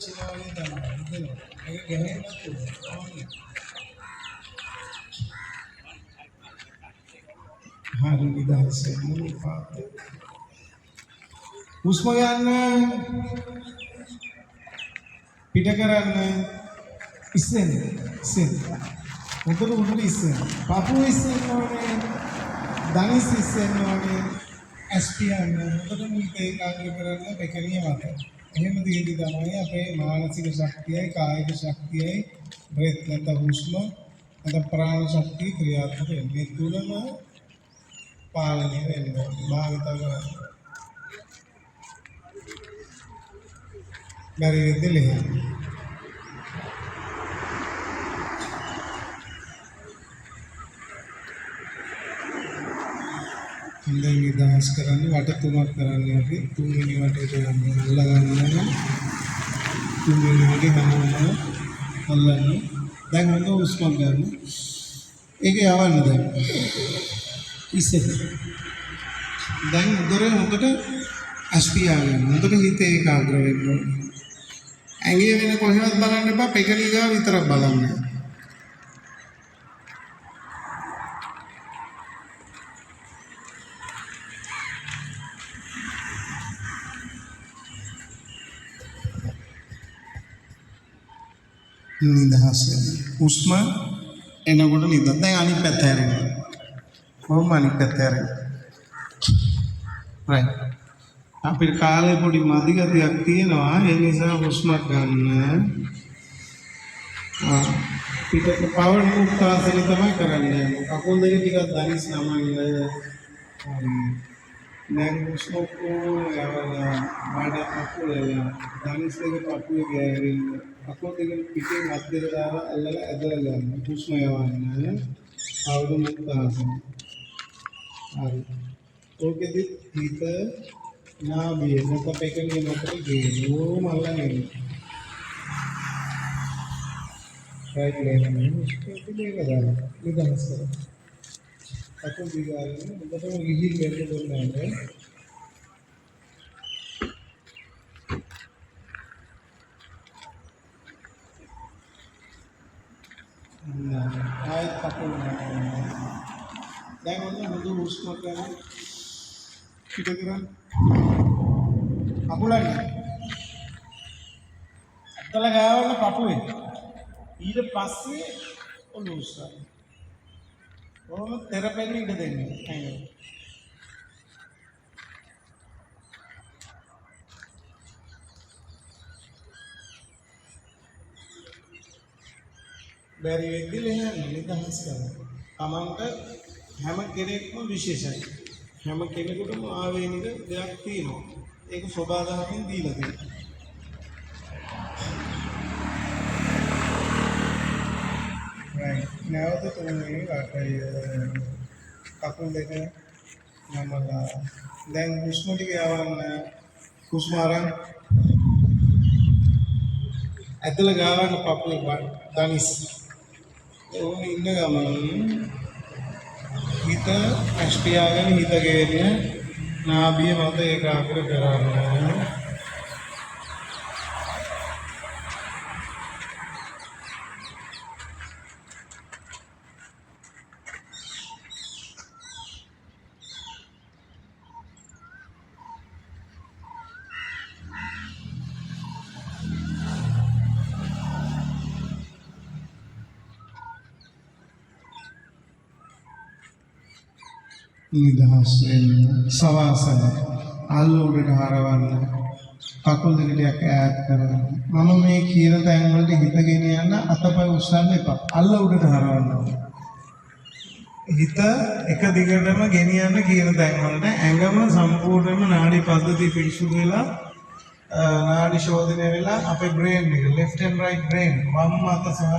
चिनावाने තමයි ඒක ගහන්නත් හරි නිදහස් වෙන්න පාත හුස්ම ගන්න පිට කරන්න ඉස්සෙන් උඩට ඉස්සෙන් පපුව ඉස්සෙන් ඕනේ දනිස් ඉස්සෙන් ඕනේ ඇස්පියන්න උඩට මුත් ඒකාග්‍ර කරන්න පෙකණිය මත එහෙම දෙයදී තමයි අපේ මානසික ශක්තියයි කායික ශක්තියයි බ්‍රෙත් නැත්නම් හුස්ම නැත්නම් ප්‍රාණ ශක්තිය ක්‍රියාත්මක වෙන්නේ මේ තුනම පාලනය වෙන්න භාවිත කරන්න බැරි වෙද්දී ලෙහෙන්න හොඳයි නිදහස් කරන්න වට තුනක් කරන්න අපි තුන්වෙනි වටේට යන්න අල්ලා ගන්න තුන්වෙනි වටේ හැමෝම අල්ලන්න දැන් හොඳ හුස්ම ගන්න ඒක යවන්න දැන් ඉස්සෙත් දැන් උදරේ හොඳට අස්පියා ගන්න හොඳට හිත ඒකාග්‍ර වෙන්න ඇඟේ වෙන කොහෙවත් බලන්න එපා පෙකණී ගාව විතරක් බලන්න නිදහස් වෙන්න හුස්ම එනකොට නිදහස් දැන් අනිත් පැත්ත හැරෙන්න කොහොම අනිත් පැත්ත හැරෙන්න right අපේ කාලේ පොඩි මදි ගතියක් තියෙනවා ඒ නිසා හුස්මක් ගන්න පිටට පවර් මුක්ත ආසනෙ තමයි කරන්නේ කකුල් දෙක ටිකක් දනිස් නමන්න දැන් හුස්ම යවලා බඩ කකුල දනිස් දෙක පපුවේ ගෑවෙන්න අකෝ දෙක පිටේ මත් දෙක දාලා අල්ලලා ඇදලා ගන්න හුස්ම යවන්න ආවුරු මුක්ත ආසන හරි ඕකෙදි හිත නාභිය මොකක් එකනේ මොකද ගේන්නේ ඕම අල්ලන්නේ රයිට් ලේන මේක දාලා නිදහස් කරා අකෝ දිගාගෙන ඔබටම ගිහින් වෙන්න දුන්නානේ ආයෙත් කකුල දැන් ඔන්න හොඳ හුස්ම ගන්න පිට කරන්න අකුලන්න අතල ගාවන්න පපුවේ ඊට පස්සේ ඔළුව උස්සන්න ඕම තෙරපෙන්න ඉඩ දෙන්න ඇඟ බැරි වෙද්දී ලෙහන්න නිදහස් කරන්න. තමන්ට හැම කෙනෙක්ම විශේෂයි. හැම කෙනෙකුටම ආවේනික දෙයක් තියෙනවා. ඒක ස්වභාවයෙන් දීලා තියෙනවා. right. නැවත තුන්වෙනි වටය කකුල් දෙක නමලා දැන් හුස්ම ටික යවන්න හුස්ම අරන් ඇදලා ගාවන්න පපුවේ දනිස් ඕන ඉන්න ගමන් හිත ඇස්පියාගෙන හිත ගෙවෙන්න නාභිය මත ඒකාග්‍ර කරගන්න නිදහස් වෙන්න සවාසන අල්ල උඩට හරවන්න කකුල් දෙක ටිකක් ඈත් කරගන්න මම මේ කියන තැන් වලට හිත ගෙන යන අතපය උස්සන්න එපා අල්ල උඩට හරවන්න හිත එක දිගටම ගෙන යන කියන තැන් වලට ඇඟම සම්පූර්ණයෙන්ම නාඩි පද්ධතිය පිරිසුදු වෙලා නාඩි ශෝධනය වෙලා අපේ බ්‍රේන් එක left and right brain වම් අත සහ